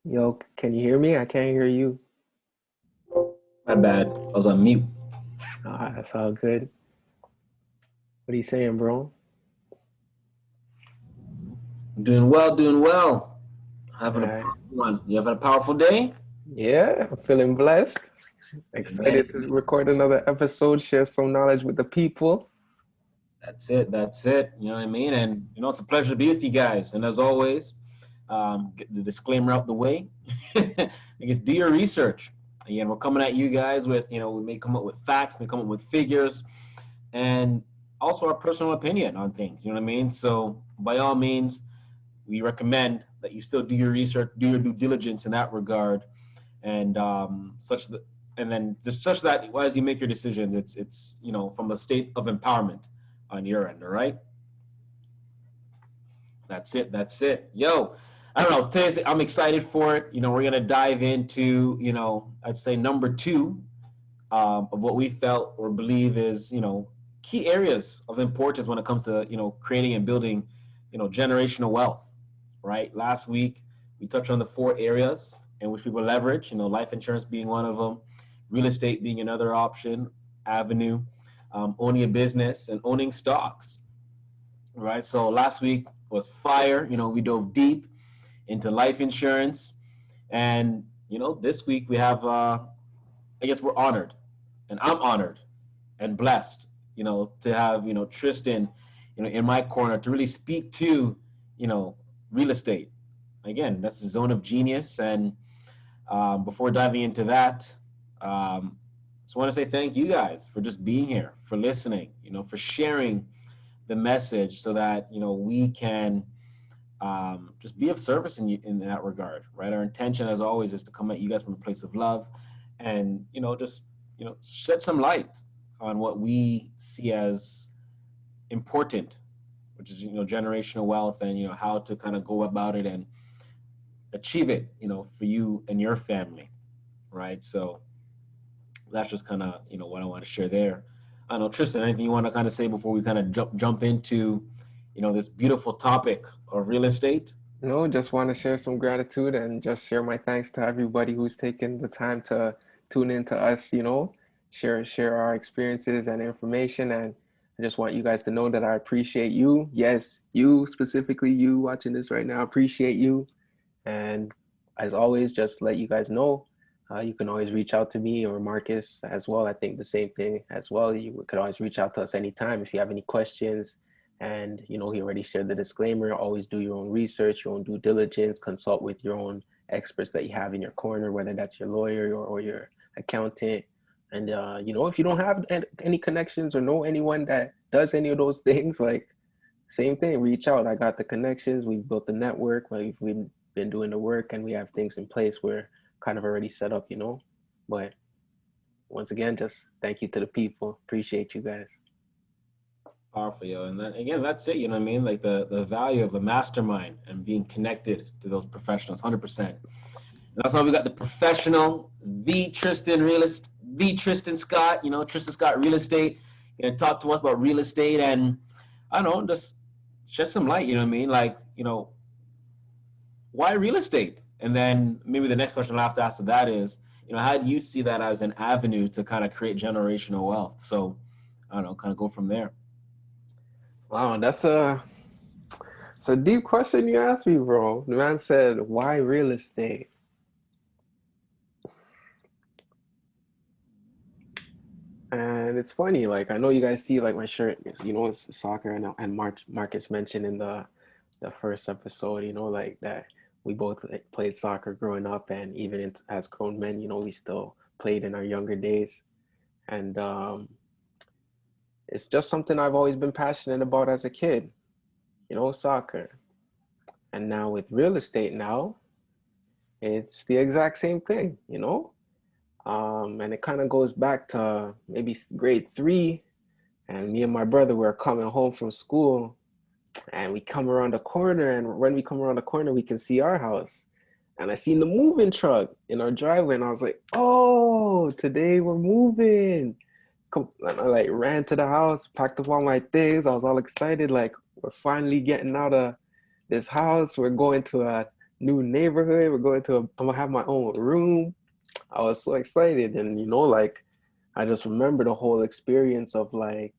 Yo, can you hear me? I can't hear you. My bad. I was on mute. That's all good. What are you saying, bro? Doing well, doing well. Having a Uh, powerful one. You having a powerful day? yeah, I'm feeling blessed. Amen. Excited to record another episode, share some knowledge with the people. That's it. That's it. You know what I mean? And it's a pleasure to be with you guys. And as always, get the disclaimer out the way. I guess do your research. Again, we're coming at you guys with, we may come up with facts, may come up with figures, and also our personal opinion on things. You know what I mean? So by all means, we recommend that you still do your research, do your due diligence in that regard, and such that, and then just such that as you make your decisions, it's from a state of empowerment on your end. All right, that's it. That's it. Yo, I don't know. Today I'm excited for it. We're gonna dive into I'd say number two of what we felt or believe is key areas of importance when it comes to creating and building generational wealth. Right. Last week we touched on the four areas in which people leverage. Life insurance being one of them, real estate being another option avenue, owning a business and owning stocks. Right. So last week was fire. We dove deep into life insurance, and this week we have. I guess we're honored, and I'm honored and blessed, to have, Tristan, in my corner to really speak to, you know, real estate. Again, that's the zone of genius. And before diving into that, just want to say thank you guys for just being here, for listening, for sharing the message so that, we can just be of service in that regard, right? Our intention, as always, is to come at you guys from a place of love and, just, shed some light on what we see as important, which is, generational wealth and, how to kind of go about it and achieve it, for you and your family, right? So that's just kind of, what I want to share there. I don't know, Tristan, anything you want to kind of say before we kind of jump into, this beautiful topic of real estate? No, just want to share some gratitude and just share my thanks to everybody who's taken the time to tune in to us, share our experiences and information. And I just want you guys to know that I appreciate you. Yes, you specifically, you watching this right now, appreciate you. And as always, just let you guys know, you can always reach out to me or Marcus as well. I think the same thing as well. You could always reach out to us anytime if you have any questions. And he already shared the disclaimer. Always do your own research, your own due diligence, consult with your own experts that you have in your corner, whether that's your lawyer or your accountant. And if you don't have any connections or know anyone that does any of those things, like same thing, reach out. I got the connections. We've built the network. We've been doing the work and we have things in place. We're kind of already set up. But once again, just thank you to the people. Appreciate you guys. Powerful, yo. And then again, that's it. You know what I mean? Like the value of a mastermind and being connected to those professionals, 100%. And that's why we got the professional, the Tristan realist, the Tristan Scott. Tristan Scott Real Estate. Talk to us about real estate and I don't know, just shed some light. You know what I mean? Like, why real estate? And then maybe the next question I'll have to ask to that is, how do you see that as an avenue to kind of create generational wealth? So I don't know, kind of go from there. Wow, it's a deep question you asked me, bro. The man said, "Why real estate?" And it's funny, like I know you guys see like my shirt, it's soccer, and Marcus mentioned in the first episode, like that we both like, played soccer growing up, and even as grown men, we still played in our younger days, and it's just something I've always been passionate about as a kid, soccer, and now with real estate now, it's the exact same thing. And it kind of goes back to maybe grade three. And me and my brother were coming home from school and we come around the corner. And when we come around the corner, we can see our house. And I seen the moving truck in our driveway. And I was like, oh, today we're moving. And I like ran to the house, packed up all my things. I was all excited. Like, we're finally getting out of this house. We're going to new neighborhood. We're going to, I'm gonna have my own room. I was so excited. And, like, I just remember the whole experience of like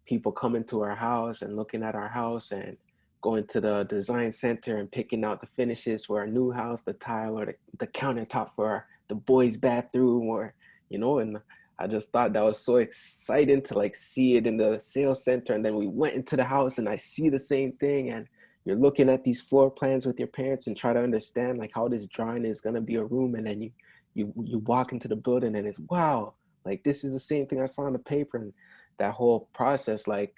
people coming to our house and looking at our house and going to the design center and picking out the finishes for our new house, the tile or the countertop for the boys' bathroom, or, and I just thought that was so exciting to like see it in the sales center. And then we went into the house and I see the same thing. And you're looking at these floor plans with your parents and try to understand like how this drawing is gonna be a room. And then you walk into the building and it's wow, like this is the same thing I saw on the paper. And that whole process, like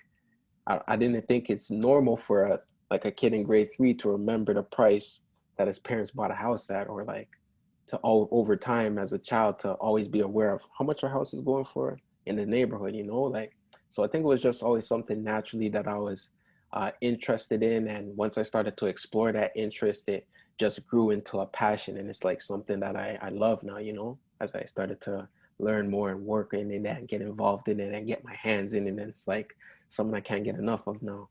I didn't think it's normal for a kid in grade 3 to remember the price that his parents bought a house at, or like to all over time as a child to always be aware of how much our house is going for in the neighborhood, like. So I think it was just always something naturally that I was interested in. And once I started to explore that interest, it just grew into a passion. And it's like something that I love now, as I started to learn more and work in that and get involved in it and get my hands in it. And it's like something I can't get enough of now.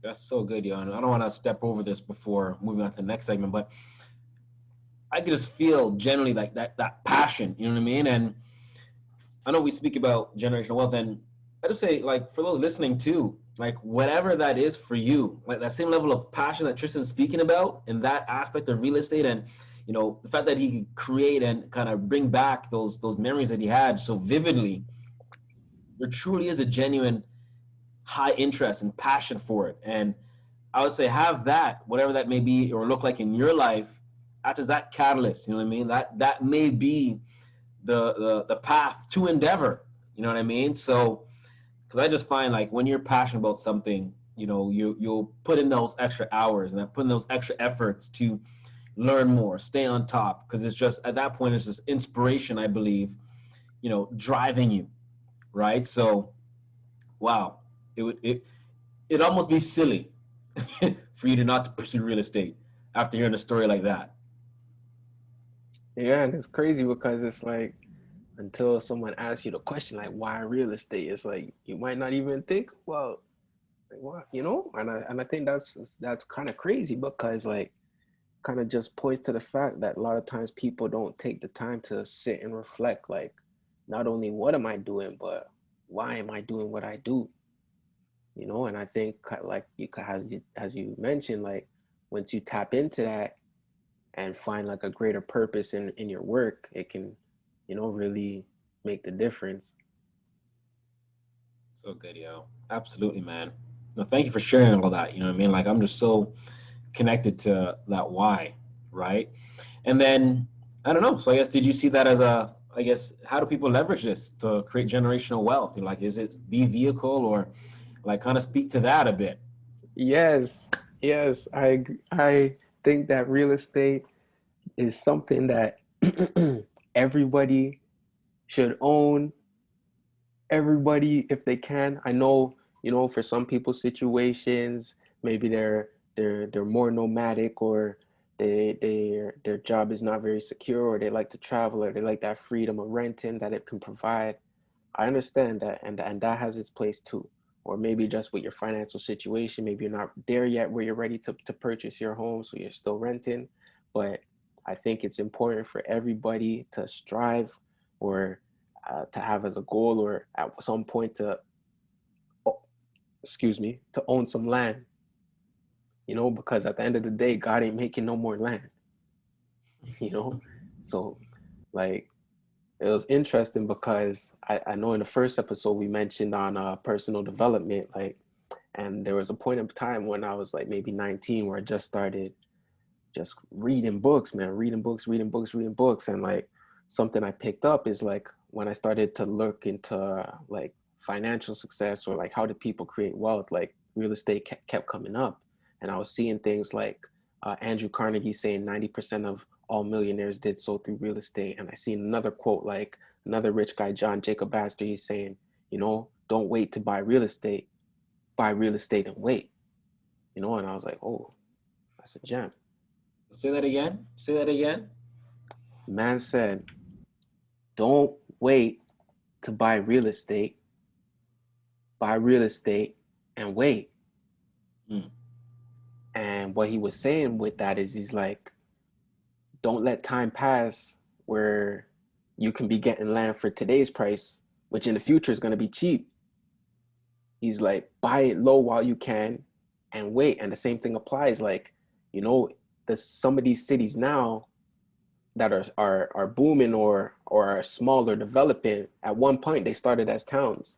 That's so good, yo. And I don't want to step over this before moving on to the next segment, but I could just feel generally like that passion, you know what I mean? And I know we speak about generational wealth, and I just say, like, for those listening too, like, whatever that is for you, like that same level of passion that Tristan's speaking about in that aspect of real estate, and the fact that he could create and kind of bring back those memories that he had so vividly, there truly is a genuine high interest and passion for it. And I would say have that, whatever that may be or look like in your life, act as that catalyst. You know what I mean? That may be the path to endeavor. You know what I mean? So, because I just find like when you're passionate about something, you'll put in those extra hours and put in those extra efforts to learn more, stay on top. Because it's just at that point, it's just inspiration, I believe, driving you, right? So, wow, it'd almost be silly for you to not to pursue real estate after hearing a story like that. Yeah, and it's crazy because it's like until someone asks you the question like why real estate, it's like you might not even think, well, like, what, and I think that's kind of crazy because like kind of just points to the fact that a lot of times people don't take the time to sit and reflect, like not only what am I doing, but why am I doing what I do? And I think like as you mentioned, like once you tap into that and find like a greater purpose in your work, it can, really make the difference. So good, yo. Absolutely, man. No, thank you for sharing all that. You know what I mean? Like I'm just so connected to that why, right? And then I don't know. So I guess did you see that as I guess how do people leverage this to create generational wealth? Like is it the vehicle or like kind of speak to that a bit? Yes, yes, I think that real estate is something that everybody should own, everybody if they can. I know, for some people situations, maybe they're more nomadic, or their job is not very secure, or they like to travel, or they like that freedom of renting that it can provide. I understand that, and that has its place too. Or maybe just with your financial situation, maybe you're not there yet where you're ready to purchase your home, so you're still renting. But I think it's important for everybody to strive, or to have as a goal, or at some point to, oh, excuse me, to own some land. Because at the end of the day, God ain't making no more land. You know, so like it was interesting because I know in the first episode we mentioned on personal development, like, and there was a point in time when I was like maybe 19 where I just started just reading books, man, reading books, reading books, reading books. And like something I picked up is like when I started to look into like financial success, or like how do people create wealth, like real estate kept coming up. And I was seeing things like Andrew Carnegie saying 90% of all millionaires did so through real estate. And I seen another quote, like another rich guy, John Jacob Astor, he's saying, don't wait to buy real estate, buy real estate and wait. And I was like, oh, that's a gem. Say that again. Say that again. Man said, don't wait to buy real estate and wait. Mm. And what he was saying with that is he's like, don't let time pass where you can be getting land for today's price, which in the future is going to be cheap. He's like, buy it low while you can and wait. And the same thing applies. Like, you know, there's some of these cities now that are booming or are small or developing. At one point they started as towns,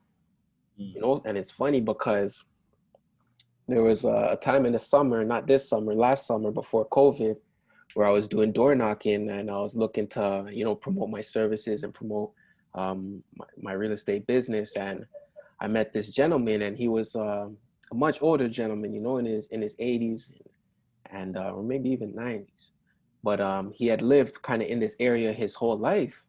Mm. you know. And it's funny because there was a time in the summer, not this summer, last summer before COVID, where I was doing door knocking and I was looking to, you know, promote my services and promote my real estate business. And I met this gentleman, and he was a much older gentleman, you know, in his 80s and or maybe even 90s. But he had lived kind of in this area his whole life.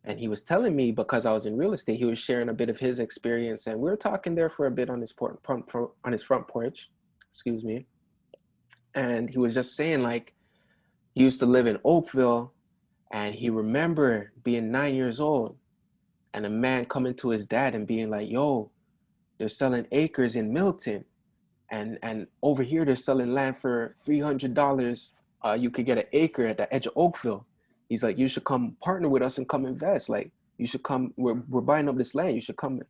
And he was telling me, because I was in real estate, he was sharing a bit of his experience, and we were talking there for a bit on his front porch, excuse me. And he was just saying like he used to live in Oakville, and he remembered being 9 years old and a man coming to his dad and being like, "Yo, they're selling acres in Milton, and over here they're selling land for $300. You could get an acre at the edge of Oakville." He's like, "You should come partner with us and come invest. Like, you should come. We're buying up this land. You should come."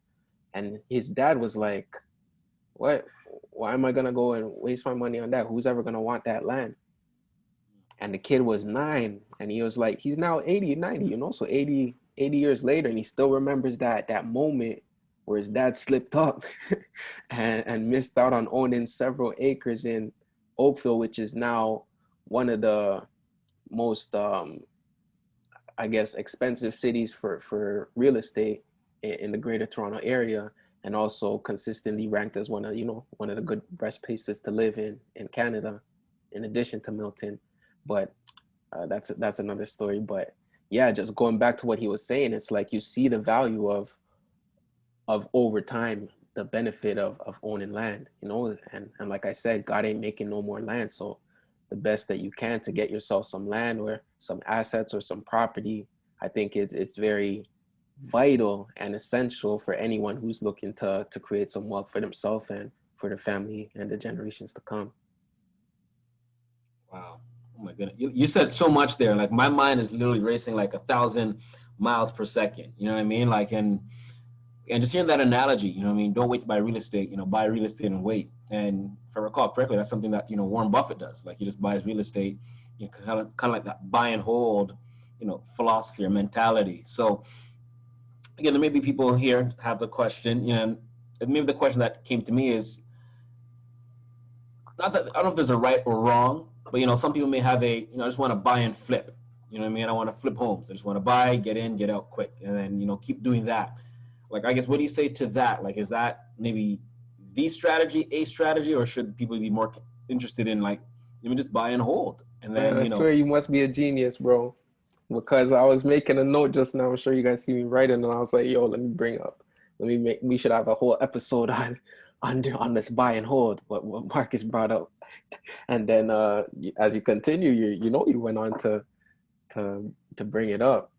And his dad was like, "What? Why am I gonna go and waste my money on that? Who's ever gonna want that land?" And the kid was 9, and he was like, he's now 80, 90, you know, so 80 years later, and he still remembers that moment where his dad slipped up and missed out on owning several acres in Oakville, which is now one of the most I guess expensive cities for real estate in the greater Toronto area, and also consistently ranked as one of, you know, one of the good best places to live in Canada, in addition to Milton. But that's another story. But yeah, just going back to what he was saying, it's like you see the value of over time, the benefit of owning land, you know. And like I said, God ain't making no more land, so the best that you can to get yourself some land or some assets or some property, I think it's very vital and essential for anyone who's looking to create some wealth for themselves and for their family and the generations to come. Wow. Oh my goodness. You said so much there. Like my mind is literally racing like 1,000 miles per second. You know what I mean? Like and just hearing that analogy, you know what I mean? Don't wait to buy real estate, you know, buy real estate and wait. And if I recall correctly, that's something that, you know, Warren Buffett does. Like he just buys real estate, you know, kind of like that buy and hold, you know, philosophy or mentality. So again, there may be people here have the question, you know, and maybe the question that came to me is not that I don't know if there's a right or wrong, but you know, some people may have a, you know, I just want to buy and flip. You know what I mean? I want to flip homes. I just want to buy, get in, get out quick, and then, you know, keep doing that. Like, I guess, what do you say to that? Like, is that maybe the strategy, a strategy, or should people be more interested in like, let me just buy and hold, and Man, then, I you know, swear you must be a genius, bro. Because I was making a note just now. I'm sure you guys see me writing, and I was like, "Yo, let me bring up. Let me make. We should have a whole episode on this buy and hold." What Marcus brought up, and then as you continue, you know you went on to bring it up.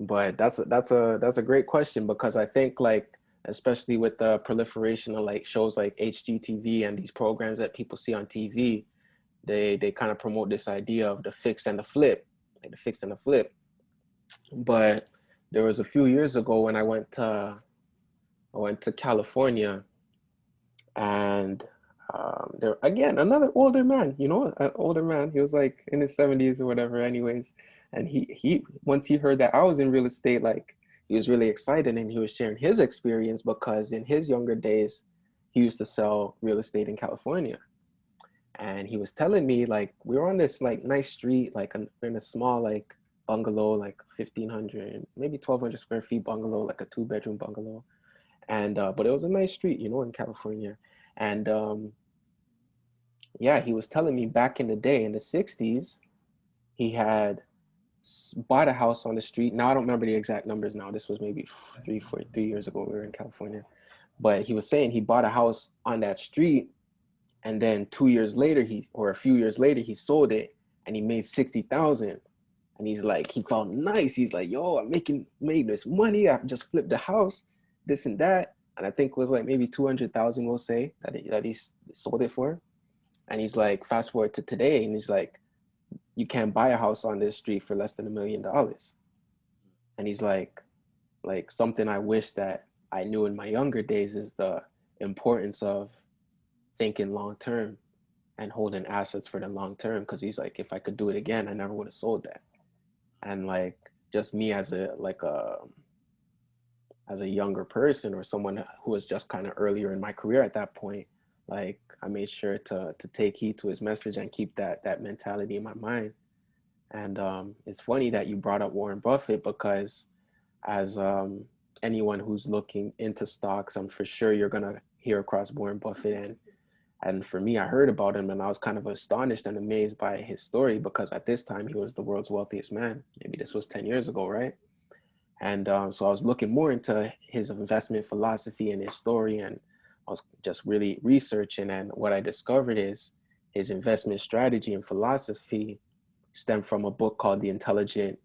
But that's a great question, because I think, like, especially with the proliferation of like shows like HGTV and these programs that people see on TV, they kind of promote this idea of the fix and the flip, like the fix and the flip. But there was a few years ago when I went to California, and there again another older man, you know, an older man. He was like in his 70s or whatever, anyways. And he once he heard that I was in real estate, like he was really excited, and he was sharing his experience because in his younger days, he used to sell real estate in California. And he was telling me like we were on this like nice street, like in a small like bungalow, like 1,500, maybe 1,200 square feet bungalow, like a 2-bedroom bungalow. And but it was a nice street, you know, in California. And yeah, he was telling me back in the day in the 60s, he had bought a house on the street. Now I don't remember the exact numbers now. This was maybe 3 years ago. We were in California. But he was saying he bought a house on that street, and then 2 years later, or a few years later, he sold it and he made 60,000. And he's like, he felt nice. He's like, "Yo, I'm made this money. I just flipped the house, this and that." And I think it was like maybe 200,000, we'll say, that he sold it for. And he's like, fast forward to today, and he's like, you can't buy a house on this street for less than $1 million. And he's like something I wish that I knew in my younger days is the importance of thinking long term and holding assets for the long term. Because he's like, if I could do it again, I never would have sold that. And like just me as a younger person or someone who was just kind of earlier in my career at that point, like I made sure to take heed to his message and keep that mentality in my mind. And it's funny that you brought up Warren Buffett because as anyone who's looking into stocks, I'm for sure you're gonna hear across Warren Buffett. And for me, I heard about him and I was kind of astonished and amazed by his story because at this time he was the world's wealthiest man. Maybe this was 10 years ago, right? And so I was looking more into his investment philosophy and his story, and I was just really researching. And what I discovered is his investment strategy and philosophy stemmed from a book called The Intelligent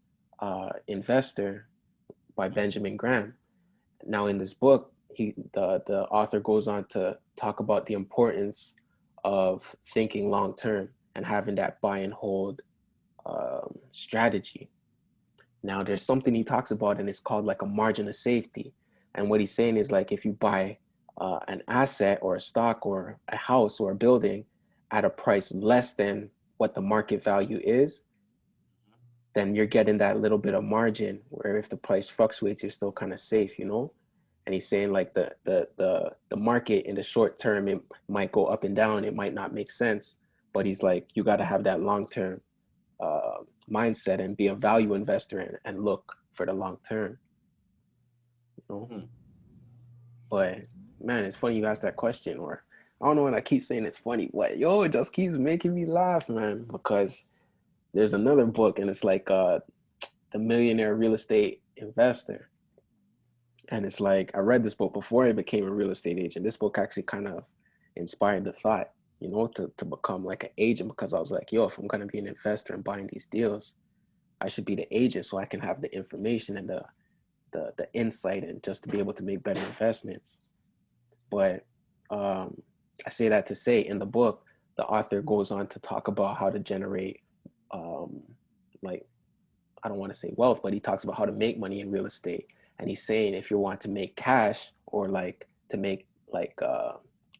Investor by Benjamin Graham. Now, in this book, the author goes on to talk about the importance of thinking long term and having that buy and hold strategy. Now, there's something he talks about, and it's called like a margin of safety. And what he's saying is like if you buy an asset or a stock or a house or a building at a price less than what the market value is, then you're getting that little bit of margin where if the price fluctuates, you're still kind of safe, you know? And he's saying like the market in the short term, it might go up and down, it might not make sense, but he's like, you got to have that long term uh, mindset and be a value investor and look for the long term, you know? Hmm. But man, it's funny you asked that question, or I don't know when I keep saying it's funny. What, yo, it just keeps making me laugh, man, because there's another book and it's like The Millionaire Real Estate Investor. And it's like I read this book before I became a real estate agent. This book actually kind of inspired the thought, you know, to become like an agent because I was like, yo, if I'm gonna be an investor and buying these deals, I should be the agent so I can have the information and the insight and just to be able to make better investments. But um, I say that to say in the book, the author goes on to talk about how to generate um, like I don't want to say wealth, but he talks about how to make money in real estate. And he's saying if you want to make cash or like to make like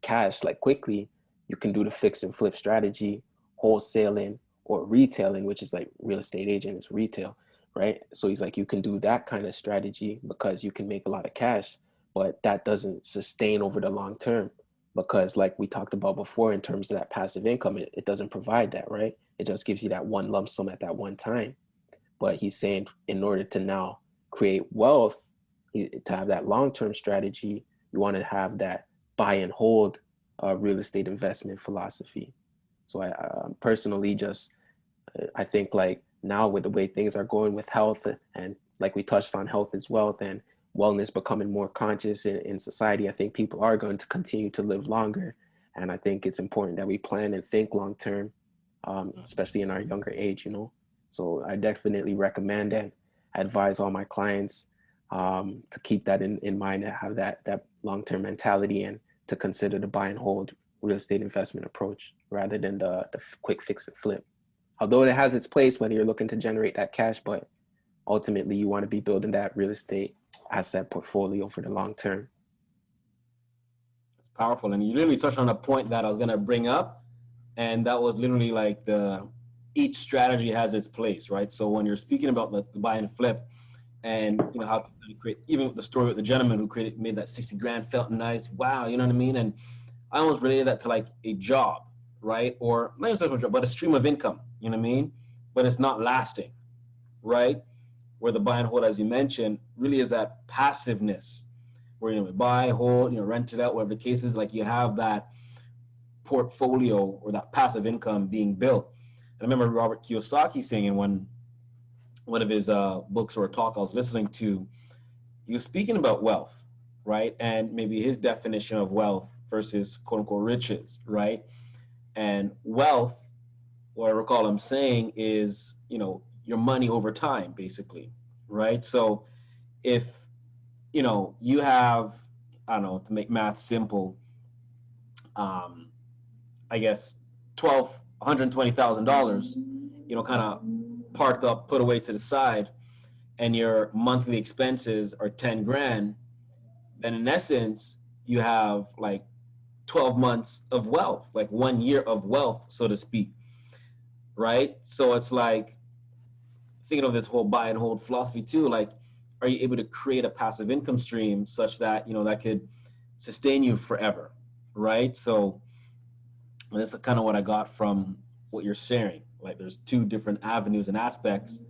cash like quickly, you can do the fix and flip strategy, wholesaling or retailing, which is like real estate agent is retail, right? So he's like, you can do that kind of strategy because you can make a lot of cash, but that doesn't sustain over the long term because like we talked about before in terms of that passive income, it doesn't provide that, right? It just gives you that one lump sum at that one time. But he's saying in order to now create wealth, to have that long-term strategy, you want to have that buy and hold real estate investment philosophy. So I personally just, I think like now with the way things are going with health and like we touched on health is wealth and wellness becoming more conscious in society, I think people are going to continue to live longer. And I think it's important that we plan and think long term, especially in our younger age, you know. So I definitely recommend and advise all my clients to keep that in mind and have that long-term mentality and to consider the buy and hold real estate investment approach rather than the quick fix and flip. Although it has its place whether you're looking to generate that cash, but ultimately you want to be building that real estate asset portfolio for the long term. It's powerful, and you literally touched on a point that I was gonna bring up, and that was literally like the each strategy has its place, right? So when you're speaking about the buy and flip, and you know how you create, even with the story with the gentleman who created made that 60 grand, felt nice, wow, you know what I mean? And I almost related that to like a job, right? Or not even a job, but a stream of income, you know what I mean? But it's not lasting, right? Where the buy and hold, as you mentioned, really is that passiveness, where you know buy, hold, you know, rent it out, whatever the case is, like you have that portfolio or that passive income being built. And I remember Robert Kiyosaki saying in one of his books or a talk I was listening to, he was speaking about wealth, right? And maybe his definition of wealth versus quote unquote riches, right? And wealth, what I recall him saying is, you know, your money over time, basically, right? So if, you know, you have, I don't know, to make math simple, um, I guess $120,000, kind of parked up, put away to the side, and your monthly expenses are 10 grand, then in essence, you have like 12 months of wealth, like 1 year of wealth, so to speak, right? So it's like thinking of this whole buy and hold philosophy too. Like, are you able to create a passive income stream such that, that could sustain you forever, right? So that's kind of what I got from what you're sharing. Like, there's two different avenues and aspects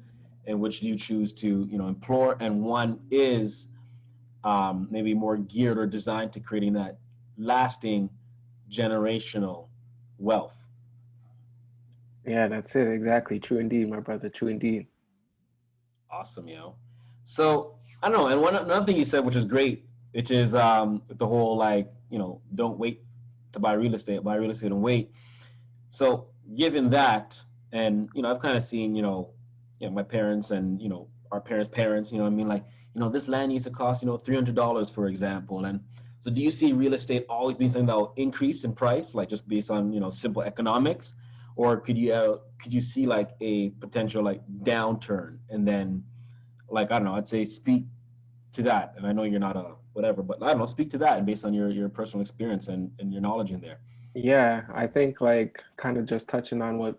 in which you choose to, implore, and one is maybe more geared or designed to creating that lasting generational wealth. Yeah, that's it. Exactly. True indeed, my brother. True indeed. Awesome, So I don't know. And another thing you said, which is great, which is the whole like, don't wait to buy real estate and wait. So given that, and I've kind of seen, my parents and our parents, what I mean, like, this land used to cost, $300, for example. And so do you see real estate always being something that will increase in price, like just based on, simple economics? Or could you see like a potential like downturn, and then, like, I don't know, I'd say speak to that. And I know you're not a whatever, but I don't know, speak to that and based on your personal experience and your knowledge in there. Yeah, I think like kind of just touching on what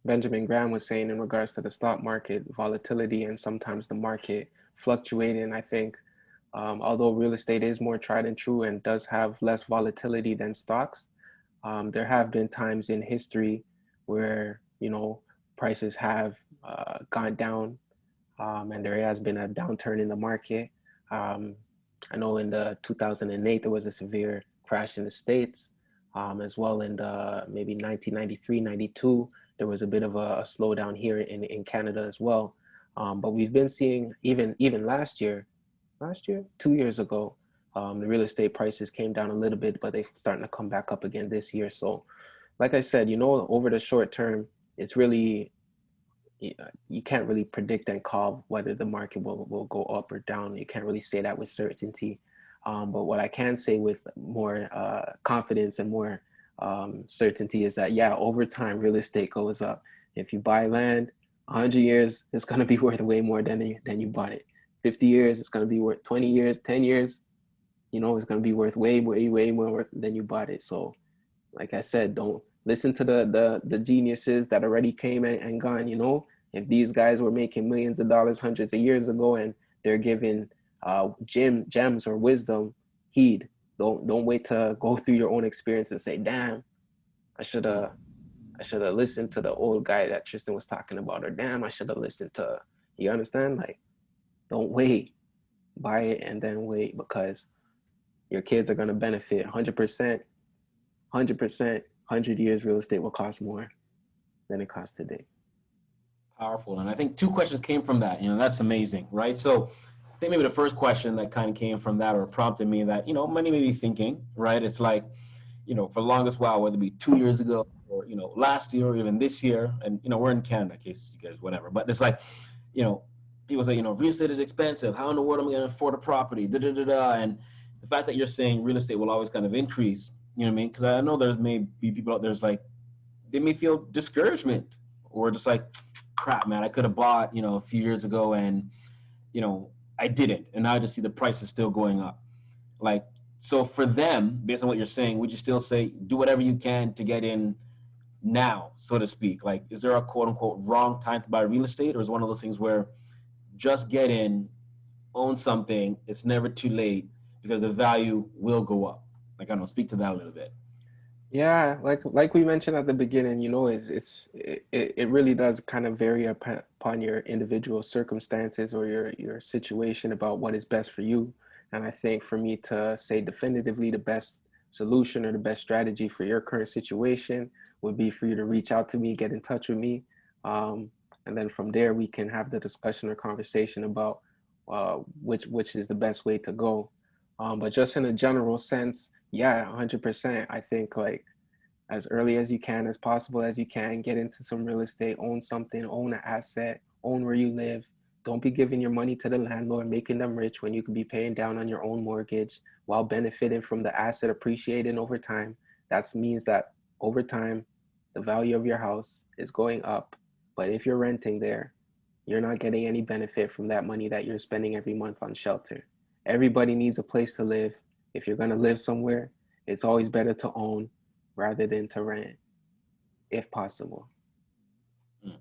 Benjamin Graham was saying in regards to the stock market volatility and sometimes the market fluctuating. I think although real estate is more tried and true and does have less volatility than stocks, there have been times in history where prices have gone down, and there has been a downturn in the market. Um, I know in the 2008 there was a severe crash in the States, as well in the maybe 1993, 92 there was a bit of a slowdown here in Canada as well. But we've been seeing even last year, 2 years ago, the real estate prices came down a little bit, but they're starting to come back up again this year. So, like I said, over the short term, it's really you can't really predict and call whether the market will go up or down. You can't really say that with certainty. But what I can say with more confidence and more certainty is that, yeah, over time, real estate goes up. If you buy land, 100 years, it's going to be worth way more than you bought it. 50 years, it's going to be worth 20 years, 10 years, it's going to be worth way more than you bought it. So like I said, don't listen to the geniuses that already came and gone. If these guys were making millions of dollars hundreds of years ago and they're giving gems or wisdom, heed. Don't wait to go through your own experience and say, damn, I should have I should have listened to the old guy that Tristan was talking about, or damn, I should have listened to, you understand? Like, don't wait, buy it and then wait, because your kids are going to benefit 100%, 100%, 100 years real estate will cost more than it costs today. Powerful. And I think two questions came from that. That's amazing, right? So I think maybe the first question that kind of came from that or prompted me that, many may be thinking, right? It's like, for the longest while, whether it be 2 years ago or, last year or even this year, and, we're in Canada, in case you guys, whatever. But it's like, you know, people say, real estate is expensive. How in the world am I going to afford a property? Da, da, da, da. And the fact that you're saying real estate will always kind of increase, you know what I mean? Because I know there may be people out there's like, they may feel discouragement or just like, crap, man, I could have bought, a few years ago and, I didn't. And now I just see the price is still going up. Like, so for them, based on what you're saying, would you still say do whatever you can to get in now, so to speak? Like, is there a quote unquote wrong time to buy real estate, or is it one of those things where just get in, own something, it's never too late because the value will go up? Like, I don't know, speak to that a little bit. Yeah, like we mentioned at the beginning, it really does kind of vary upon your individual circumstances or your situation about what is best for you. And I think for me to say definitively the best solution or the best strategy for your current situation would be for you to reach out to me, get in touch with me, um, and then from there we can have the discussion or conversation about which is the best way to go. But just in a general sense, yeah, 100%. I think like as early as you can, as possible as you can, get into some real estate, own something, own an asset, own where you live. Don't be giving your money to the landlord, making them rich when you could be paying down on your own mortgage while benefiting from the asset appreciating over time. That means that over time, the value of your house is going up. But if you're renting there, you're not getting any benefit from that money that you're spending every month on shelter. Everybody needs a place to live. If you're going to live somewhere, it's always better to own rather than to rent, if possible. Mm,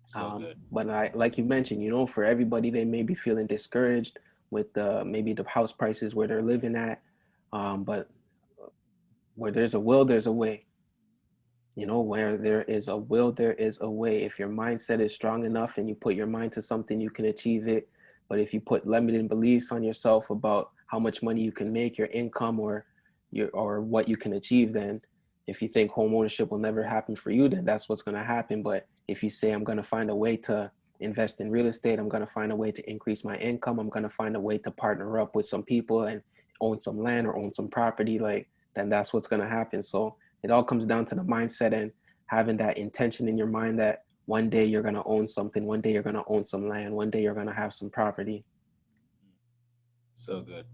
so good. But like you mentioned, for everybody, they may be feeling discouraged with maybe the house prices where they're living at. But where there's a will, there's a way. Where there is a will, there is a way. If your mindset is strong enough and you put your mind to something, you can achieve it. But if you put limiting beliefs on yourself about how much money you can make, your income, or what you can achieve, then if you think home ownership will never happen for you, then that's what's going to happen. But if you say, I'm going to find a way to invest in real estate, I'm going to find a way to increase my income, I'm going to find a way to partner up with some people and own some land or own some property, like, then that's what's going to happen. So it all comes down to the mindset and having that intention in your mind that one day you're going to own something, one day you're going to own some land, one day you're going to have some property. So good.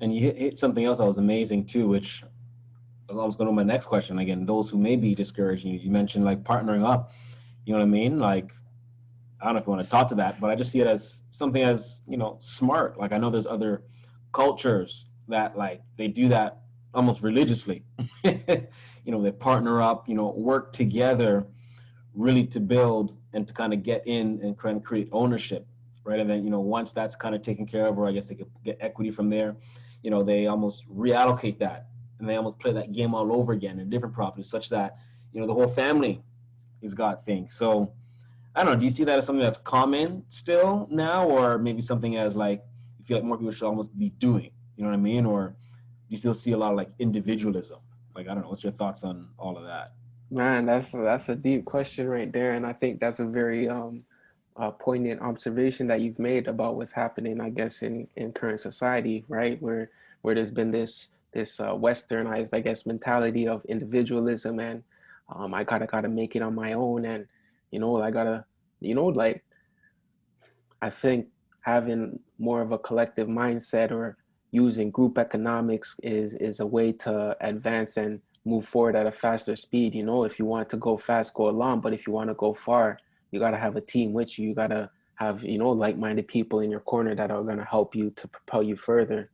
And you hit something else that was amazing too, which I was going to my next question. Again, those who may be discouraged, you mentioned like partnering up. You know what I mean? Like, I don't know if you want to talk to that, but I just see it as something as, smart. Like I know there's other cultures that like they do that almost religiously. They partner up, work together really to build and to kind of get in and kind of create ownership, right? And then, once that's kind of taken care of, or I guess they could get equity from there, they almost reallocate that and they almost play that game all over again in different properties such that, the whole family has got things. So I don't know, do you see that as something that's common still now, or maybe something as like, you feel like more people should almost be doing, you know what I mean? Or do you still see a lot of like individualism? Like, I don't know, what's your thoughts on all of that? Man, that's a deep question right there, and I think that's a very poignant observation that you've made about what's happening, I guess, in current society, right? Where there's been this westernized, I guess, mentality of individualism and I gotta make it on my own, and I gotta, like, I think having more of a collective mindset or using group economics is a way to advance and move forward at a faster speed. If you want to go fast, go along, but if you want to go far, you got to have a team with you. You got to have, like-minded people in your corner that are going to help you to propel you further.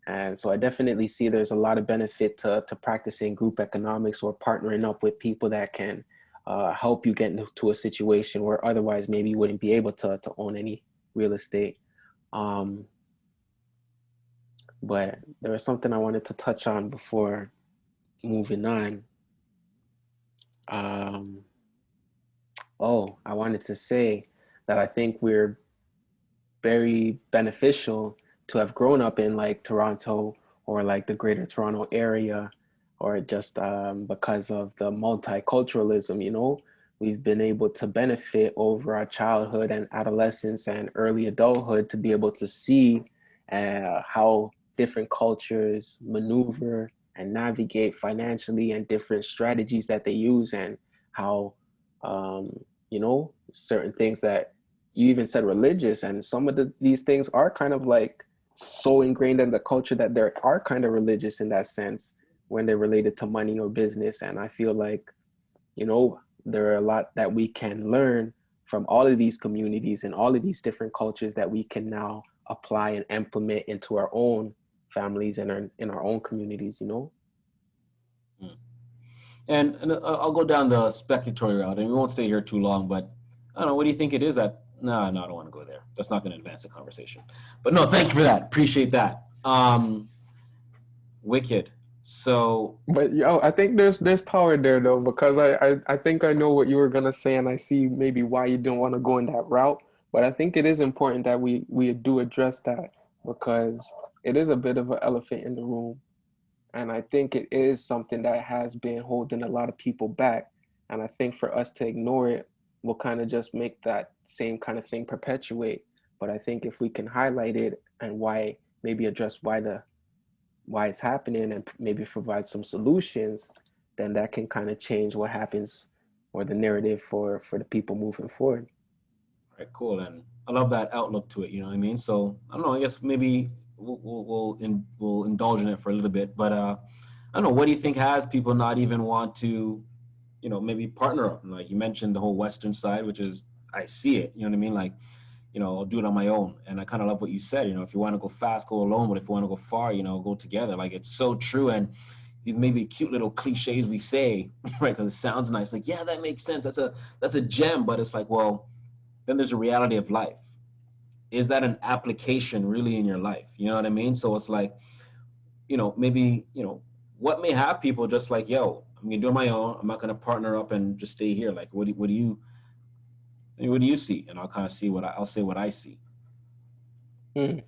And so I definitely see there's a lot of benefit to practicing group economics or partnering up with people that can help you get into a situation where otherwise maybe you wouldn't be able to own any real estate. Um, but there was something I wanted to touch on before moving on. Um, oh, I wanted to say that I think we're very beneficial to have grown up in like Toronto or like the greater Toronto area, or just because of the multiculturalism, we've been able to benefit over our childhood and adolescence and early adulthood to be able to see how different cultures maneuver and navigate financially and different strategies that they use, and how certain things that you even said religious, and some of these things are kind of like so ingrained in the culture that they are kind of religious in that sense when they're related to money or business. And I feel like, there are a lot that we can learn from all of these communities and all of these different cultures that we can now apply and implement into our own families and in our own communities. Mm. And I'll go down the speculatory route, and we won't stay here too long. But I don't know. What do you think it is that? No, I don't want to go there. That's not going to advance the conversation. But no, thank you for that. Appreciate that. Wicked. So But I think there's power there though, because I think I know what you were gonna say, and I see maybe why you don't want to go in that route. But I think it is important that we do address that, because it is a bit of an elephant in the room, and I think it is something that has been holding a lot of people back. And I think for us to ignore it will kind of just make that same kind of thing perpetuate. But I think if we can highlight it and why, maybe address why it's happening and maybe provide some solutions, then that can kind of change what happens or the narrative for the people moving forward. all right, cool. And I love that outlook to it. You know what I mean? So I don't know. I guess maybe we'll indulge in it for a little bit. But I don't know. What do you think has people not even want to? maybe partner up. And like you mentioned, the whole Western side, which is, I see it. You know what I mean? Like, I'll do it on my own. And I kind of love what you said. If you want to go fast, go alone. But if you want to go far, go together. Like, it's so true. And these maybe cute little cliches we say, right? Because it sounds nice. Like, yeah, that makes sense. That's a gem. But it's like, well, then there's a reality of life. Is that an application really in your life? You know what I mean? So it's like, maybe, what may have people just like, yo, I'm gonna do it on my own. I'm not gonna partner up and just stay here. Like, what do you see? And I'll kind of see I'll say what I see. Hmm.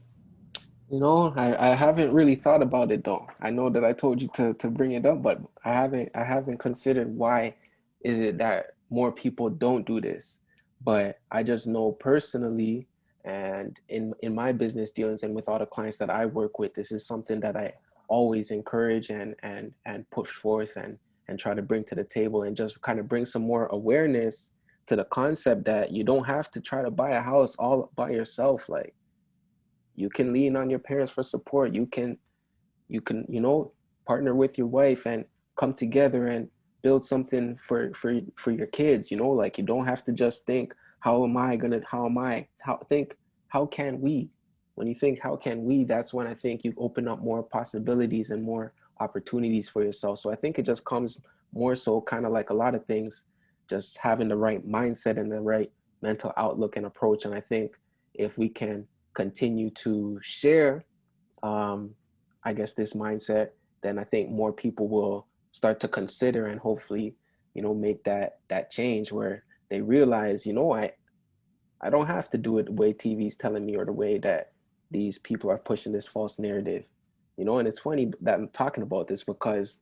I haven't really thought about it though. I know that I told you to bring it up, but I haven't considered why is it that more people don't do this. But I just know personally and in my business dealings and with all the clients that I work with, this is something that I always encourage and push forth and try to bring to the table and just kind of bring some more awareness to the concept that you don't have to try to buy a house all by yourself. Like you can lean on your parents for support. You can partner with your wife and come together and build something for your kids. Like you don't have to just think how can we. When you think how can we, that's when I think you open up more possibilities and more opportunities for yourself. So I think it just comes more so kind of like a lot of things, just having the right mindset and the right mental outlook and approach. And I think if we can continue to share, um, I guess, this mindset, then I think more people will start to consider and hopefully, make that change where they realize, I don't have to do it the way TV's telling me or the way that these people are pushing this false narrative. And it's funny that I'm talking about this because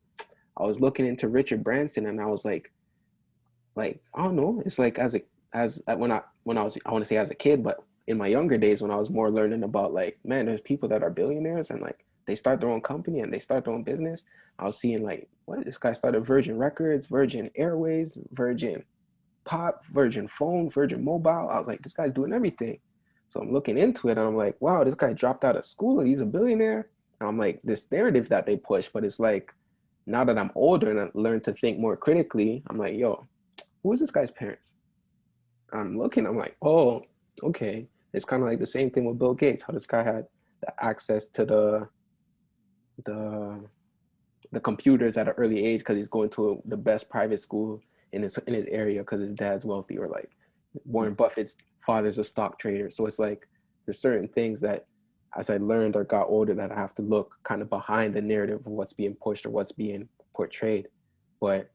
I was looking into Richard Branson and I was like I don't know, it's like as when I was, I want to say as a kid, but in my younger days when I was more learning about like, man, there's people that are billionaires and like they start their own company and they start their own business. I was seeing like, what, this guy started Virgin Records, Virgin Airways, Virgin Pop, Virgin Phone, Virgin Mobile. I was like, this guy's doing everything. So I'm looking into it and I'm like, wow, this guy dropped out of school and he's a billionaire. And I'm like, this narrative that they push, but it's like, now that I'm older and I learned to think more critically, I'm like, yo, who is this guy's parents? I'm looking, I'm like, oh, okay. It's kind of like the same thing with Bill Gates, how this guy had the access to the the computers at an early age because he's going to the best private school in his area because his dad's wealthy, or like Warren Buffett's father's a stock trader. So it's like there's certain things that as I learned or got older that I have to look kind of behind the narrative of what's being pushed or what's being portrayed. But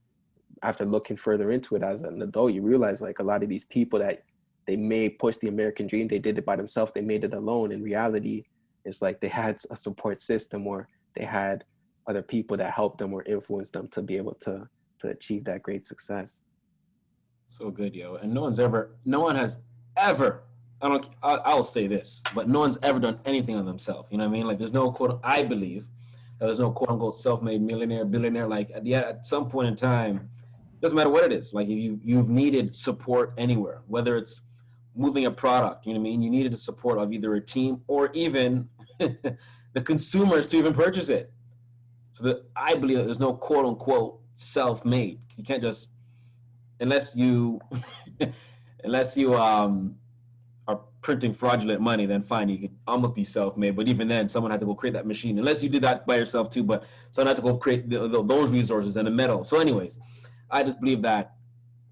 after looking further into it as an adult, you realize like a lot of these people that they may push the American dream, they did it by themselves, they made it alone. In reality, it's like they had a support system or they had other people that helped them or influenced them to be able to achieve that great success. So good, yo. And no one has ever, I'll say this, but no one's ever done anything on themselves. You know what I mean? Like there's no quote, I believe, that there's no quote unquote self-made millionaire, billionaire. Like at some point in time, doesn't matter what it is. Like you've needed support anywhere, whether it's moving a product, you know what I mean? You needed the support of either a team or even the consumers to even purchase it. So that I believe that there's no quote unquote self-made. You can't just, unless you unless you are printing fraudulent money, then fine, you could almost be self-made. But even then, someone had to go create that machine. Unless you did that by yourself too, but someone had to go create those resources and the metal. So, anyways, I just believe that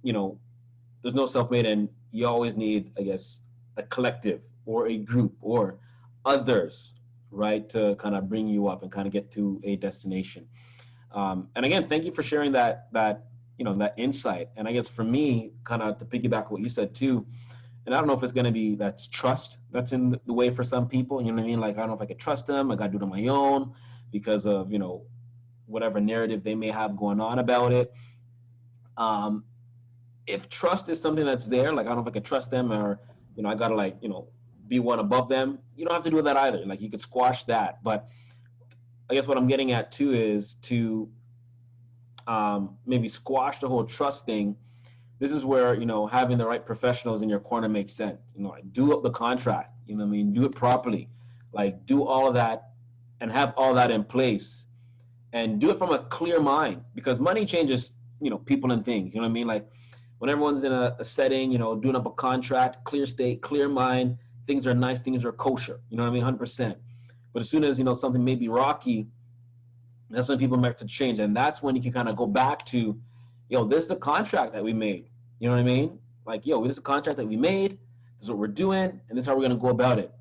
there's no self-made, and you always need, I guess, a collective or a group or others, right, to kind of bring you up and kind of get to a destination. And again, thank you for sharing that insight. And I guess for me, kind of to piggyback what you said too, and I don't know if it's going to be that's trust that's in the way for some people. You know what I mean? Like I don't know if I could trust them. I got to do it on my own because of whatever narrative they may have going on about it. Um, if trust is something that's there, like I don't know if I could trust them, or I got to be one above them. You don't have to do that either. Like you could squash that. But I guess what I'm getting at too is to maybe squash the whole trust thing. This is where having the right professionals in your corner makes sense. Like do up the contract. You know what I mean? Do it properly. Like do all of that and have all that in place, and do it from a clear mind, because money changes people and things. You know what I mean? Like when everyone's in a setting, doing up a contract, clear state, clear mind, things are nice, things are kosher. You know what I mean? 100%. But as soon as something may be rocky, that's when people start to change, and that's when you can kind of go back to, this is the contract that we made. You know what I mean? Like, this is a contract that we made. This is what we're doing, and this is how we're gonna go about it.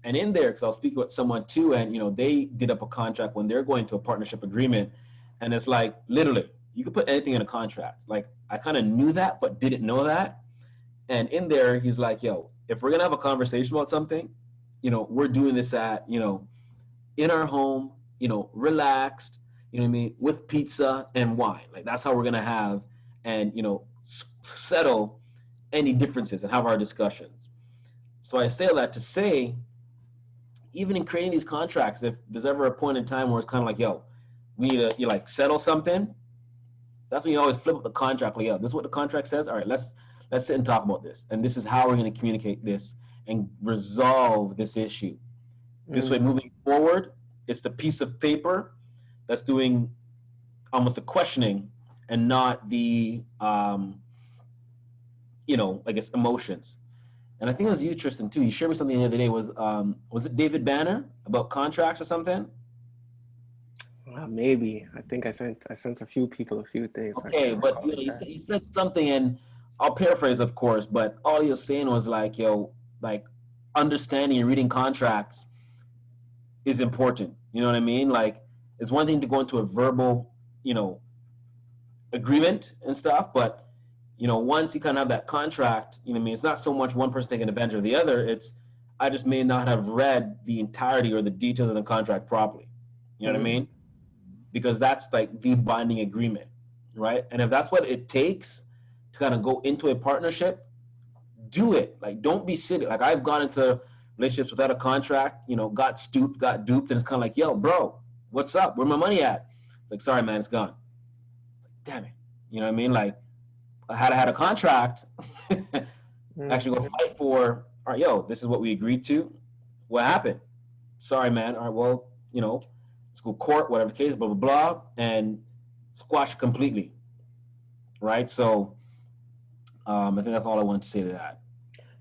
And in there, because I'll speak with someone too, and they did up a contract when they're going to a partnership agreement, and it's like literally you could put anything in a contract. Like I kind of knew that, but didn't know that. And in there, he's like, if we're gonna have a conversation about something, we're doing this at in our home, relaxed, you know what I mean, with pizza and wine. Like that's how we're gonna have and settle any differences and have our discussions. So I say that to say, even in creating these contracts, if there's ever a point in time where it's kind of like, we need to settle something, that's when you always flip up the contract. Like, this is what the contract says. All right, let's sit and talk about this, and this is how we're going to communicate this and resolve this issue. This way, moving forward, it's the piece of paper that's doing almost the questioning and not the, I guess, emotions. And I think it was you, Tristan, too. You shared me something the other day with, was it David Banner about contracts or something? Maybe. I think I sent a few people a few things. I Okay, can't but recall you exactly. said something, and I'll paraphrase, of course, but all you're saying was like, like understanding and reading contracts is important. You know what I mean? Like, it's one thing to go into a verbal, agreement and stuff, but once you kind of have that contract, you know what I mean? It's not so much one person taking advantage of the other. It's I just may not have read the entirety or the details of the contract properly. You know what I Mm, mean? Because that's like the binding agreement, right? And if that's what it takes to kind of go into a partnership, do it. Like, don't be silly. Like, I've gone into relationships without a contract, got duped, and it's kind of like, bro, what's up? Where my money at? Like, sorry, man, it's gone. Damn it. You know what I mean? Like, had I had a contract, actually go mm. fight for, all right, this is what we agreed to. What happened? Sorry, man. All right, well, let's go court, whatever case, blah, blah, blah, and squash it completely, right? So I think that's all I want to say to that.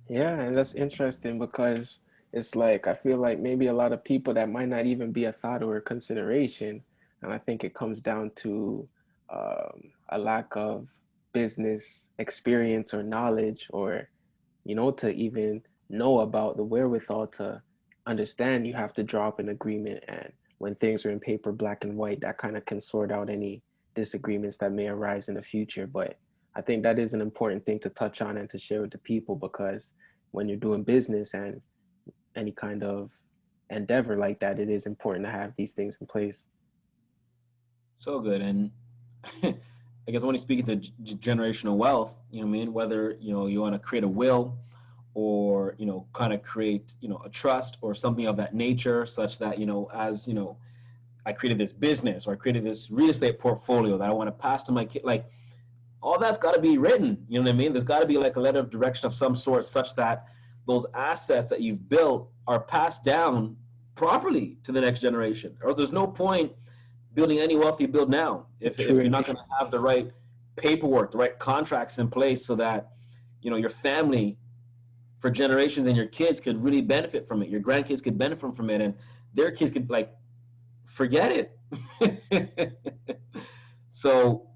Yeah, and that's interesting because it's like I feel like maybe a lot of people that might not even be a thought or a consideration, and I think it comes down to a lack of business experience or knowledge, or to even know about the wherewithal to understand you have to draw up an agreement, and when things are in paper, black and white, that kind of can sort out any disagreements that may arise in the future. But I think that is an important thing to touch on and to share with the people, because when you're doing business and any kind of endeavor like that, it is important to have these things in place. So good. And I guess when you speak to generational wealth, you know what I mean? Whether, you want to create a will or, kind of create, a trust or something of that nature, such that, as, I created this business or I created this real estate portfolio that I want to pass to my kid. Like, all that's got to be written. You know what I mean? There's got to be like a letter of direction of some sort, such that those assets that you've built are passed down properly to the next generation. Or there's no point building any wealth you build now True if you're not indeed. going to have the right paperwork, the right contracts in place, so that your family for generations and your kids could really benefit from it. Your grandkids could benefit from it, and their kids could like forget it. So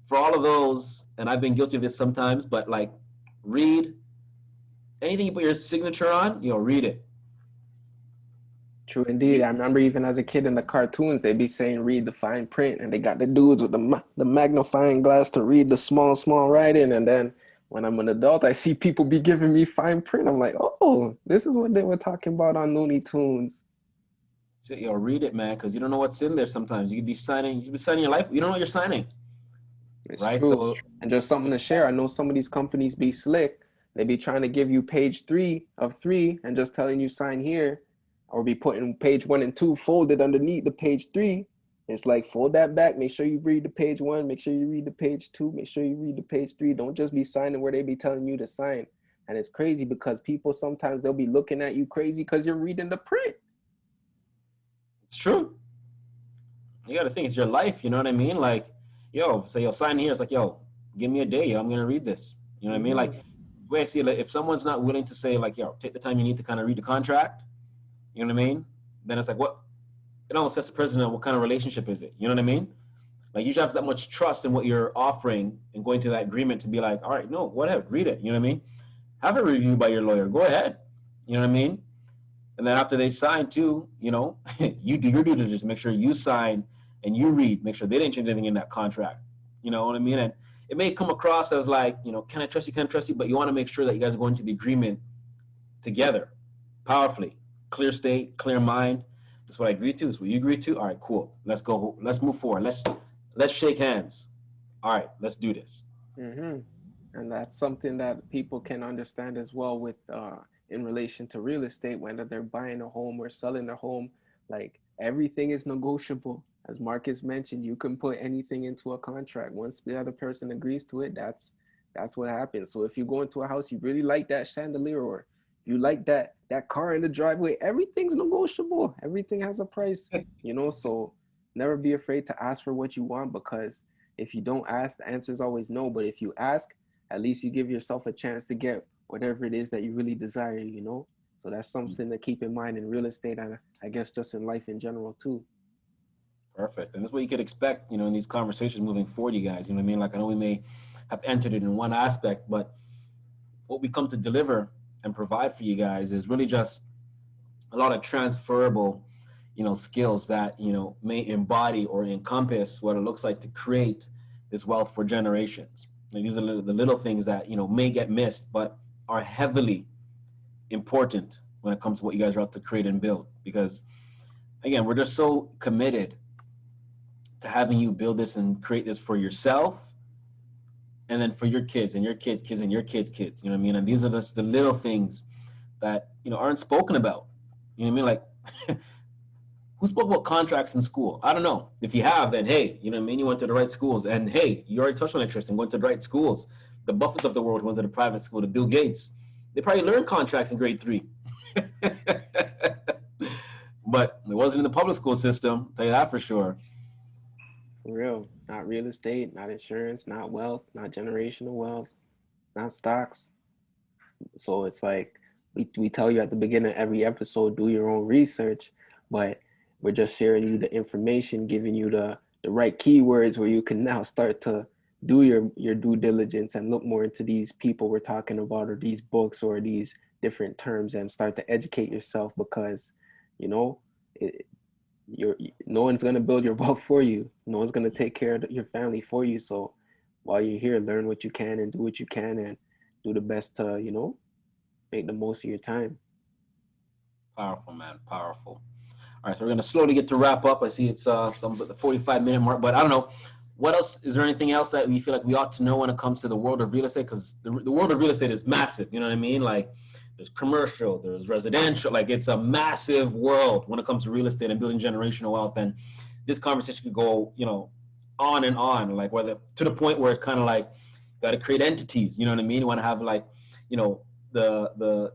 for all of those, and I've been guilty of this sometimes, but like read anything you put your signature on, read it. True indeed. Read I remember even as a kid in the cartoons, they'd be saying read the fine print, and they got the dudes with the magnifying glass to read the small writing. And then when I'm an adult, I see people be giving me fine print. I'm like, oh, this is what they were talking about on Looney Tunes. it, read it, man, because you don't know what's in there sometimes. You could be signing your life, you don't know what you're signing, It's right? true. So And just something to share. I know some of these companies be slick. They be trying to give you page 3 of 3 and just telling you sign here, or be putting page 1 and 2 folded underneath the page 3. It's like fold that back. Make sure you read the page 1. Make sure you read the page 2. Make sure you read the page 3. Don't just be signing where they be telling you to sign. And it's crazy because people sometimes they'll be looking at you crazy because you're reading the print. it's true. You got to think it's your life. You know what I mean? Like, yo, say, yo, sign here. It's like, yo, give me a day. Yo, I'm gonna read this. You know what I mean? Like, Mm-hmm. the way I see it, like, if someone's not willing to say, like, yo, take the time you need to kind of read the contract, you know what I mean? Then it's like, what? It almost sets the precedent. What kind of relationship is it? You know what I mean? Like, you should have that much trust in what you're offering and going to that agreement to be like, all right, no, whatever, read it. You know what I mean? Have it reviewed by your lawyer. Go ahead. You know what I mean? And then after they sign too, you know, you do your due diligence, make sure you sign and you read, make sure they didn't change anything in that contract. You know what I mean? And it may come across as like, you know, can I trust you, can I trust you? But you want to make sure that you guys are going to the agreement together, powerfully, clear state, clear mind. That's what I agree to. This is what you agree to. All right, cool. Let's go. Let's move forward. Let's shake hands. All right, let's do this. Mm-hmm. And that's something that people can understand as well with in relation to real estate, whether they're buying a home or selling a home, like everything is negotiable. As Marcus mentioned, you can put anything into a contract. Once the other person agrees to it, that's what happens. So if you go into a house, you really like that chandelier or you like that car in the driveway, everything's negotiable. Everything has a price, so never be afraid to ask for what you want because if you don't ask, the answer is always no. But if you ask, at least you give yourself a chance to get whatever it is that you really desire. So that's something to keep in mind in real estate and I guess just in life in general too. Perfect. And that's what you could expect, in these conversations moving forward, you guys. You know what I mean? Like, I know we may have entered it in one aspect, but what we come to deliver and provide for you guys is really just a lot of transferable, skills that, may embody or encompass what it looks like to create this wealth for generations. Like, these are the little things that, may get missed, but are heavily important when it comes to what you guys are out to create and build. Because, again, we're just so committed to having you build this and create this for yourself and then for your kids and your kids kids and your kids kids, you know what I mean? And these are just the little things that aren't spoken about. You know what I mean? Like, who spoke about contracts in school? I don't know. If you have, then hey, you know what I mean? You went to the right schools. And hey, you already touched on interest and went to the right schools. The Buffets of the world went to the private school, the Bill Gates. They probably learned contracts in grade 3. But it wasn't in the public school system, I'll tell you that for sure. For real. Not real estate, not insurance, not wealth, not generational wealth, not stocks. So it's like we tell you at the beginning of every episode, do your own research, but we're just sharing you the information, giving you the right keywords where you can now start to do your due diligence and look more into these people we're talking about or these books or these different terms and start to educate yourself because you know it, you're no one's going to build your wealth for you. No one's going to take care of your family for you. So while you're here, learn what you can and do what you can and do the best to make the most of your time. Powerful, man. Powerful. All right, so we're gonna slowly get to wrap up. I see it's some the 45-minute mark, but I don't know. What else is there anything else that we feel like we ought to know when it comes to the world of real estate? Because the world of real estate is massive. You know what I mean? Like, there's commercial, there's residential. Like, it's a massive world when it comes to real estate and building generational wealth. And this conversation could go, on and on. Like, whether to the point where it's kind of like, got to create entities. You know what I mean? You want to have like, you know, the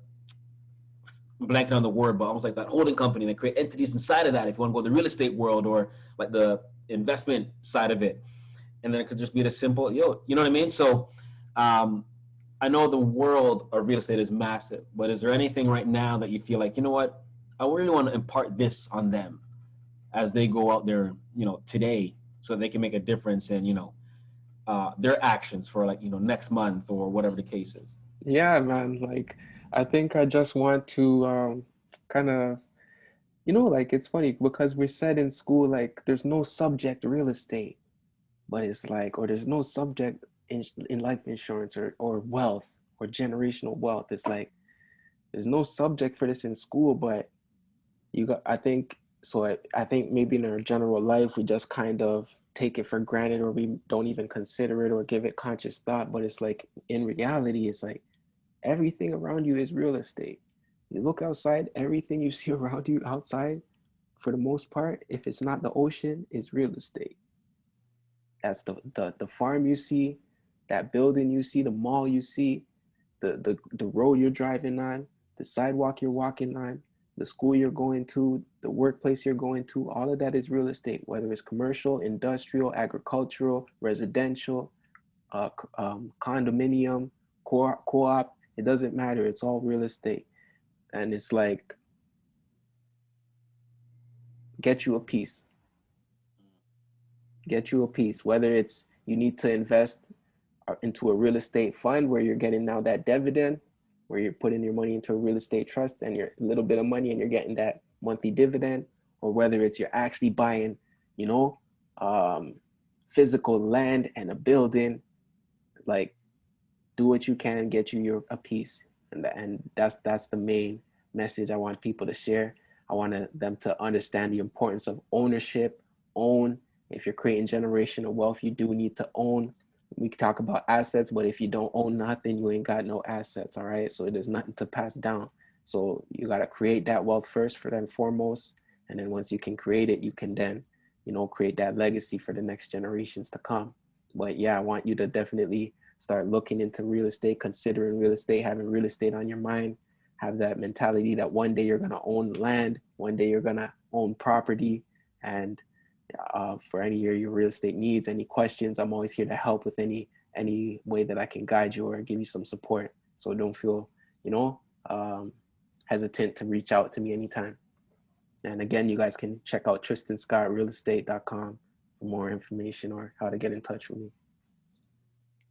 I'm blanking on the word, but almost like that holding company that create entities inside of that. If you want to go the real estate world or like the investment side of it, and then it could just be the simple, you know what I mean? So, um, I know the world of real estate is massive, but is there anything right now that you feel like, you know what, I really want to impart this on them as they go out there, today, so they can make a difference in, their actions for like, next month or whatever the case is. Yeah, man. Like, I think I just want to kind of, like it's funny because we're said in school, like, there's no subject real estate, but it's like, or there's no subject in life insurance or wealth or generational wealth. It's like, there's no subject for this in school, but I think, so I think maybe in our general life, we just kind of take it for granted or we don't even consider it or give it conscious thought. But it's like, in reality, it's like, everything around you is real estate. You look outside, everything you see around you outside, for the most part, if it's not the ocean, is real estate. That's the farm you see, that building you see, the mall you see, the road you're driving on, the sidewalk you're walking on. the school you're going to, the workplace you're going to, all of that is real estate, whether it's commercial, industrial, agricultural, residential, condominium, co-op, it doesn't matter. It's all real estate. And it's like, get you a piece. Get you a piece. Whether it's you need to invest into a real estate fund where you're getting now that dividend, where you're putting your money into a real estate trust and you're a little bit of money and you're getting that monthly dividend, or whether it's you're actually buying, you know, physical land and a building, like, do what you can, get you a piece. And that's the main message I want people to share. I want them to understand the importance of ownership. Own. If you're creating generational wealth, you do need to own. We can talk about assets, but if you don't own nothing, you ain't got no assets. All right. So there's nothing to pass down. So you got to create that wealth first, for and foremost. And then once you can create it, you can then, you know, create that legacy for the next generations to come. But yeah, I want you to definitely start looking into real estate, considering real estate, having real estate on your mind. Have that mentality that one day you're going to own land, one day you're going to own property. And for any of your real estate needs, any questions, I'm always here to help with any way that I can guide you or give you some support. So don't feel, you know, hesitant to reach out to me anytime. And again, you guys can check out tristanscottrealestate.com for more information or how to get in touch with me.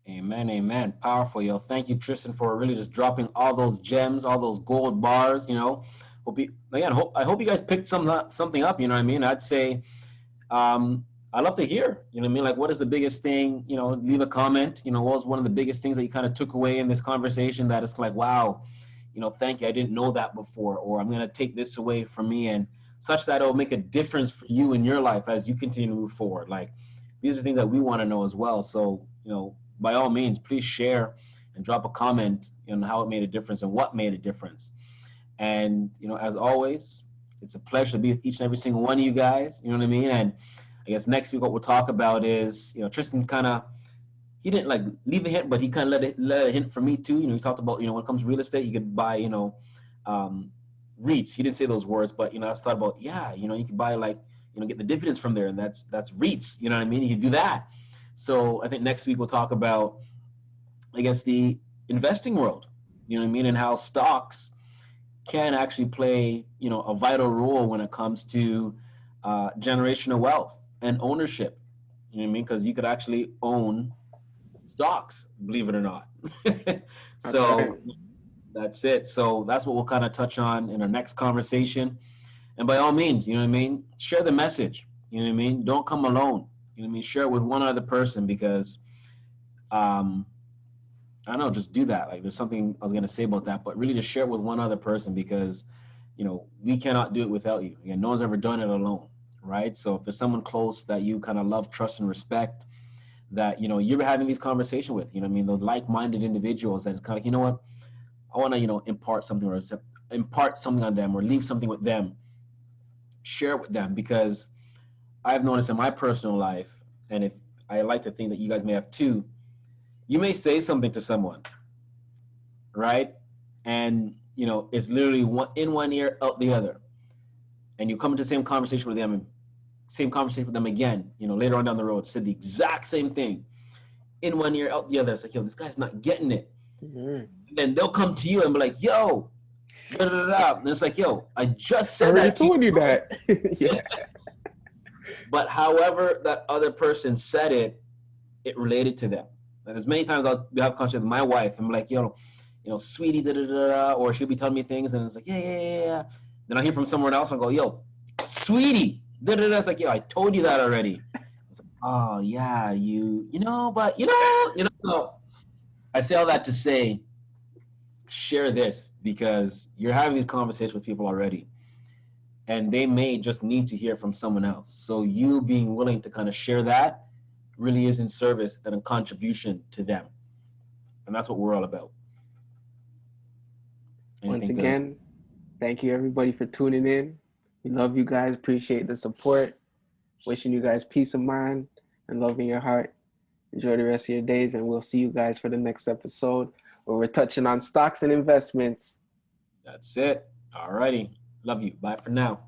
Amen, amen. Powerful, yo. Thank you, Tristan, for really just dropping all those gems, all those gold bars. You know, I hope you guys picked something up. You know what I mean? I'd say, I'd love to hear. You know what I mean? Like, what is the biggest thing? You know, leave a comment. You know, what was one of the biggest things that you kind of took away in this conversation that it's like, wow, you know, thank you. I didn't know that before, or I'm gonna take this away from me, and such that it'll make a difference for you in your life as you continue to move forward. Like, these are things that we want to know as well. So, you know, by all means, please share and drop a comment on how it made a difference and what made a difference. And, you know, as always, it's a pleasure to be with each and every single one of you guys. You know what I mean? And I guess next week what we'll talk about is, you know, Tristan he didn't like leave a hint, but he kind of let a hint for me too. You know, he talked about, you know, when it comes to real estate, you could buy, you know, REITs. He didn't say those words, but, you know, I thought about, yeah, you know, you could buy, like, you know, get the dividends from there, and that's REITs. You know what I mean? You could do that. So I think next week we'll talk about, I guess, the investing world, you know what I mean, and how stocks can actually play, you know, a vital role when it comes to generational wealth and ownership. You know what I mean? Because you could actually own stocks, believe it or not. That's right. So that's it. So that's what we'll kind of touch on in our next conversation. And by all means, you know what I mean, share the message. You know what I mean? Don't come alone. You know what I mean? Share it with one other person, because I don't know, just do that. Like, there's something I was going to say about that, but really just share it with one other person, because, you know, we cannot do it without you. Again, no one's ever done it alone, right? So if there's someone close that you kind of love, trust, and respect, that, you know, you're having these conversations with, you know what I mean, those like-minded individuals that is kind of, you know what, I want to, you know, impart something on them, or leave something with them, share it with them, because I've noticed in my personal life, and if I like to think that you guys may have too, you may say something to someone, right? And, you know, it's literally in one ear, out the other. And you come into the same conversation with them, and same conversation with them again, you know, later on down the road, said the exact same thing. In one ear, out the other. It's like, yo, this guy's not getting it. Mm-hmm. And then they'll come to you and be like, yo, da da da. And it's like, yo, I just I said already that to told you you. that. Yeah. But however that other person said it, it related to them. And there's many times I'll have conversation with my wife, and I'm like, yo, you know, sweetie, da da da da, or she'll be telling me things, and it's like, yeah. Then I hear from someone else, and I go, yo, sweetie, da da da. It's like, yo, I told you that already. It's like, oh yeah, you know, but you know. So I say all that to say, share this, because you're having these conversations with people already, and they may just need to hear from someone else. So you being willing to kind of share that really is in service and a contribution to them. And that's what we're all about. Once Anything to again, thank you everybody for tuning in. We love you guys. Appreciate the support. Wishing you guys peace of mind and love in your heart. Enjoy the rest of your days, and we'll see you guys for the next episode where we're touching on stocks and investments. That's it. All righty. Love you. Bye for now.